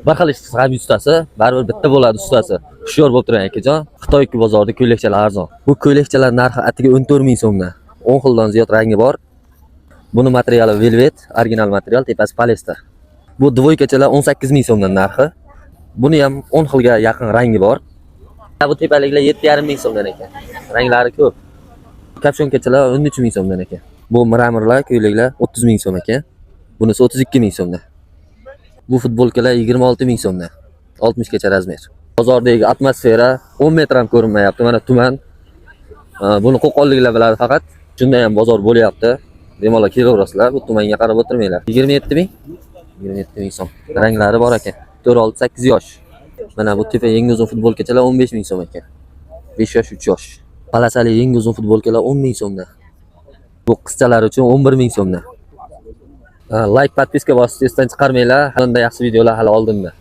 Bir xil ish ham ustasi, baribir bitta bo'ladi ustasi. Hushyor bo'lib turing akajon. Xitoy bozorida ko'ylakchalar arzon. Bu ko'ylakchalar narxi atiga 14 ming so'mdan. 10 xildan ziyod rangi bor. Buni materiali velvet, original material, tepasi polyester. Bu dvoykachalar 18 ming so'mdan narxi. Buni ham 10 xilga yaqin rangi bor. Bu tepaliklar 7,5 ming so'mdan ekan. Ranglari ko'p. Kapshonkachalar 13 ming so'mdan ekan. Bu miramirlar, ko'ylaklar 30 ming so'm ekan. Bunisi 32 ming so'mdan. Bu futbolkalar 26 ming so'mdan. 60 gacha razmer. Bozordagi atmosfera 10 metr ham ko'rinmayapti. Mana tuman. Buni qo'qonliklar biladi faqat. Shunda ham bozor bo'lyapti. Bemalol kelaverasizlar. Bu tumanga qarab o'tirmanglar. 27 ming. 27 ming so'm. Ranglari bor ekan. 4-6-8 yosh. Mana bu tepa yangi uzun futbolkachalar 15 ming so'm ekan. 5 yosh, 3 yosh. Palasali yangi uzun futbolkalar 10 ming so'mdan. Bu qizchalar uchun 11 ming so'mdan. Like, podpiska bosib esdan chiqarmanglar. Bunday yaxshi videolar hali oldinda.